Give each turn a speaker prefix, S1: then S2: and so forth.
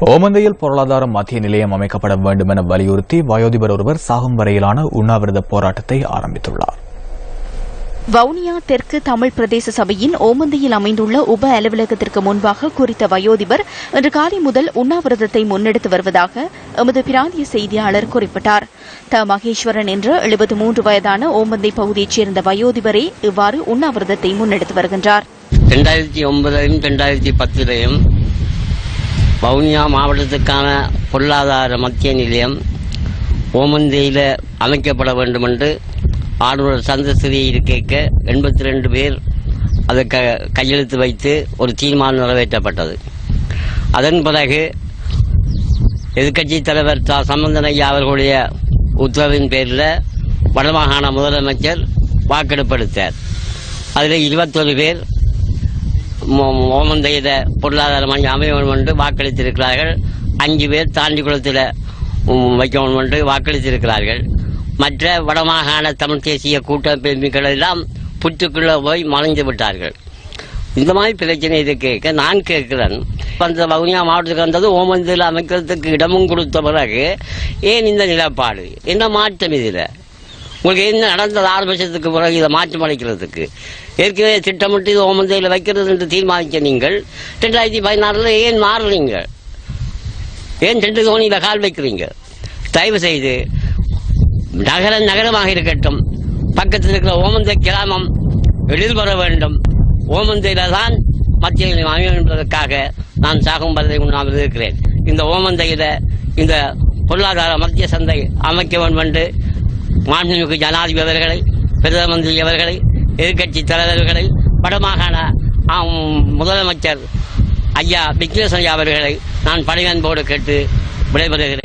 S1: ஓமந்தையில் பொருளாதார மத்திய நிலையம் அமைக்கப்பட வேண்டும் என வலியுறுத்தி வயோதிபர் ஒருவர் சாகும் வரையிலான உண்ணாவிரத போராட்டத்தை ஆரம்பித்துள்ளார்.
S2: வவுனியா தெற்கு தமிழ் பிரதேச சபையின் ஓமந்தையில் அமைந்துள்ள உப அலுவலகத்திற்கு முன்பாக குறித்த வயோதிபர் இன்று காலை முதல் உண்ணாவிரதத்தை முன்னெடுத்து வருவதாக எமது பிராந்திய செய்தியாளர் குறிப்பிட்டார். த மகேஸ்வரன் என்ற 73 வயதான ஓமந்தை பகுதியைச் சேர்ந்த வயோதிபரே இவ்வாறு உண்ணாவிரதத்தை முன்னெடுத்து வருகின்றார்.
S3: 2009-2010 வவுனியா மாவட்டத்துக்கான பொருளாதார மத்திய நிலையம் ஓமந்தையில் அமைக்கப்பட வேண்டும் என்று ஆளுநர் சந்திரசிறியை கேட்க 82 பேர் அதை கையெழுத்து வைத்து ஒரு தீர்மானம் நிறைவேற்றப்பட்டது. அதன் பிறகு எதிர்க்கட்சி தலைவர் சம்பந்தன் ஐயா அவர்களுடைய உத்தரவின் பேரில் வடமாகாண முதலமைச்சர் வாக்கெடுப்பு எடுத்தார். அதில் 21 பேர் ஓமந்தையில பொருளாதார மையம் அமைய வேண்டும் என்று வாக்களித்திருக்கிறார்கள். 5 பேர் தாண்டிக்குளத்தில் வைக்க வேண்டும் என்று வாக்களித்திருக்கிறார்கள். மற்ற வடமாகாண தமிழ் தேசிய கூட்டமைப்புகள் எல்லாம் புற்றுக்குள்ளே போய் மறைந்து விட்டார்கள். இந்த மாதிரி பிரச்சனை இது கேட்க நான் கேட்கிறேன், அந்த வவுனியா மாவட்டத்துக்கு வந்தது ஓமந்தையில் அமைக்கிறதுக்கு இடமும் கொடுத்த பிறகு ஏன் இந்த நிலப்பாடு? என்ன மாற்றம் இதில்? உங்களுக்கு என்ன நடந்தது 6 வருஷத்துக்கு பிறகு இதை மாற்றம் அளிக்கிறதுக்கு? ஏற்கனவே திட்டமிட்டு இது ஓமந்தையில் வைக்கிறது என்று தீர்மானிக்க நீங்கள் 2016 ஏன் மாறுறீங்க? ஏன் 2 தோணியில் கால் வைக்கிறீங்க? தயவு செய்து நகரமாக இருக்கட்டும், பக்கத்தில் இருக்கிற ஓமந்தை கிராமம் எழில் வர வேண்டும். ஓமந்தையில தான் மத்திய அமையும் என்பதற்காக நான் சாகும் பதவி உண்ணாமல் இருக்கிறேன். இந்த ஓமந்தையில இந்த பொருளாதார மத்திய சந்தை அமைக்க வேண்டும் என்று மாண்புமிகு ஜனாதிபதி அவர்களை, பிரதம மந்திரி அவர்களை, எதிர்கட்சி தலைவர்களை, வடமாகாண முதலமைச்சர் ஐயா விக்னேஸ்வரன் அவர்களை நான் பணிவன்போடு கேட்டு விடைபெறுகிறேன்.